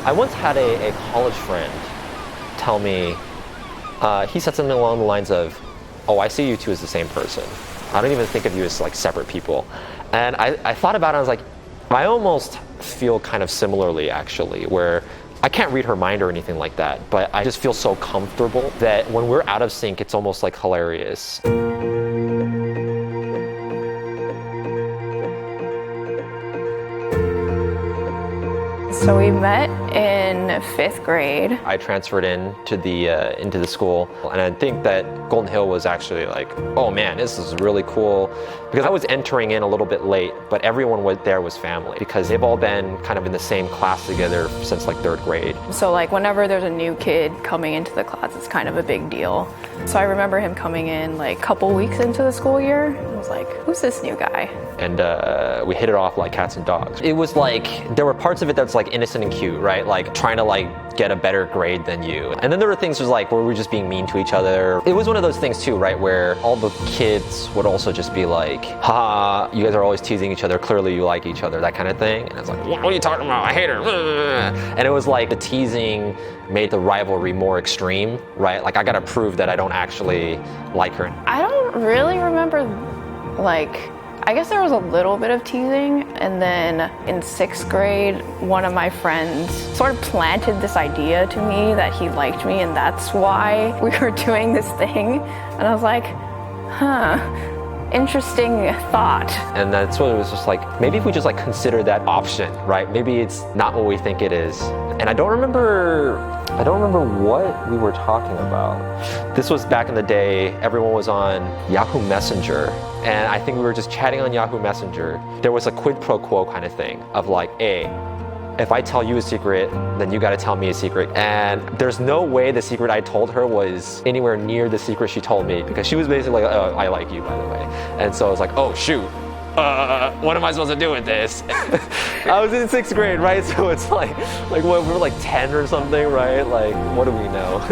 I once had a college friend tell me, he said something along the lines of, oh, I see you two as the same person. I don't even think of you as like separate people. And I thought about it, I was like, I almost feel kind of similarly actually, where I can't read her mind or anything like that, but I just feel so comfortable that when we're out of sync, it's almost like hilarious. So we met in 5th grade. I transferred into the school, and I think that Golden Hill was actually like, oh man, this is really cool. Because I was entering in a little bit late, but everyone there was family because they've all been kind of in the same class together since like 3rd grade. So like whenever there's a new kid coming into the class, it's kind of a big deal. So I remember him coming in like a couple weeks into the school year. I was like, who's this new guy? And we hit it off like cats and dogs. It was like, there were parts of it that's like innocent and cute, right? Like trying to like get a better grade than you. And then there were things just like where we were just being mean to each other. It was one of those things too, right? Where all the kids would also just be like, haha, you guys are always teasing each other. Clearly you like each other, that kind of thing. And it's like, what are you talking about? I hate her. And it was like the teasing made the rivalry more extreme, right? Like I gotta prove that I don't actually like her. I don't really remember, like, I guess there was a little bit of teasing, and then in 6th grade, one of my friends sort of planted this idea to me that he liked me, and that's why we were doing this thing. And I was like, huh, interesting thought. And that's what it was just like, maybe if we just like consider that option, right? Maybe it's not what we think it is. And I don't remember what we were talking about. This was back in the day, everyone was on Yahoo Messenger. And I think we were just chatting on Yahoo Messenger. There was a quid pro quo kind of thing of like, hey, if I tell you a secret, then you gotta tell me a secret. And there's no way the secret I told her was anywhere near the secret she told me, because she was basically like, oh, I like you, by the way. And so I was like, oh shoot, what am I supposed to do with this? I was in 6th grade, right? So it's like what, we were like 10 or something, right? Like, what do we know?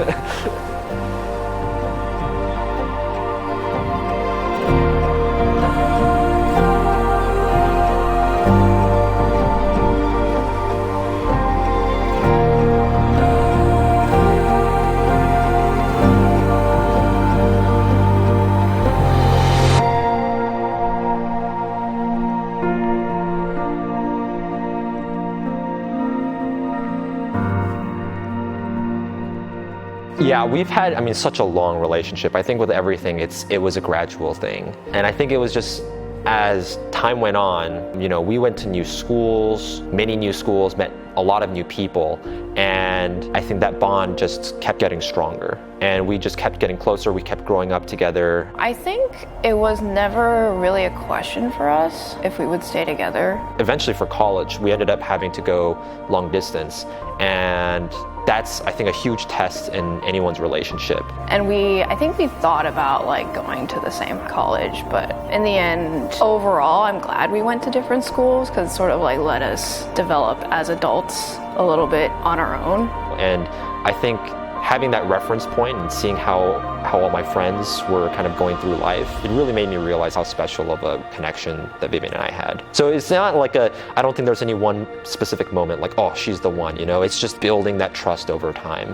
Yeah, we've had, I mean, such a long relationship. I think with everything, it was a gradual thing. And I think it was just, as time went on, you know, we went to new schools, many new schools, met a lot of new people, and I think that bond just kept getting stronger. And we just kept getting closer, we kept growing up together. I think it was never really a question for us if we would stay together. Eventually for college, we ended up having to go long distance, and that's, I think, a huge test in anyone's relationship. And I think we thought about like going to the same college, but in the end, overall, I'm glad we went to different schools because it sort of like let us develop as adults a little bit on our own. And I think having that reference point and seeing how all my friends were kind of going through life, it really made me realize how special of a connection that Vivian and I had. So it's not like I don't think there's any one specific moment like, oh, she's the one, you know? It's just building that trust over time.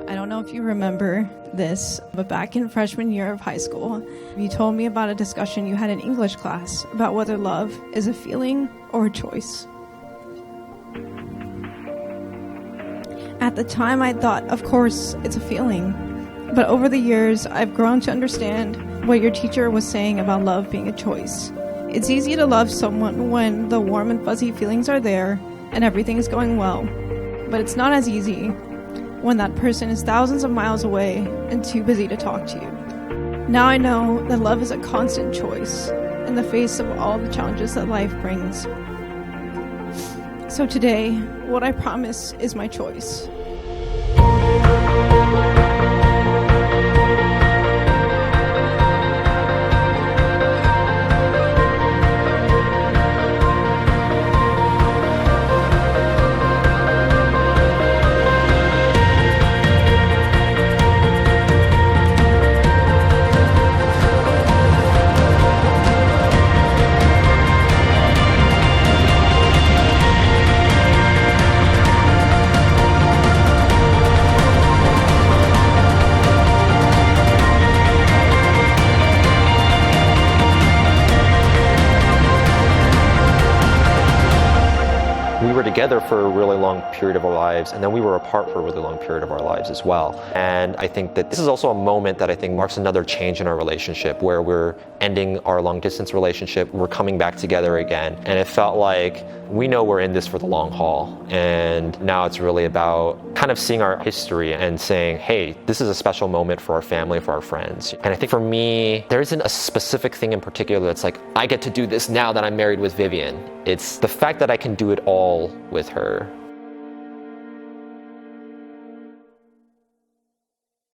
I don't know if you remember this, but back in freshman year of high school, you told me about a discussion you had in English class about whether love is a feeling or a choice. At the time, I thought, of course, it's a feeling. But over the years, I've grown to understand what your teacher was saying about love being a choice. It's easy to love someone when the warm and fuzzy feelings are there and everything is going well. But it's not as easy when that person is thousands of miles away and too busy to talk to you. Now I know that love is a constant choice in the face of all the challenges that life brings. So today, what I promise is my choice. were together for a really long period of our lives, and then we were apart for a really long period of our lives as well. And I think that this is also a moment that I think marks another change in our relationship, where we're ending our long distance relationship, we're coming back together again. And it felt like we know we're in this for the long haul. And now it's really about kind of seeing our history and saying, hey, this is a special moment for our family, for our friends. And I think for me, there isn't a specific thing in particular that's like, I get to do this now that I'm married with Vivian. It's the fact that I can do it all with her.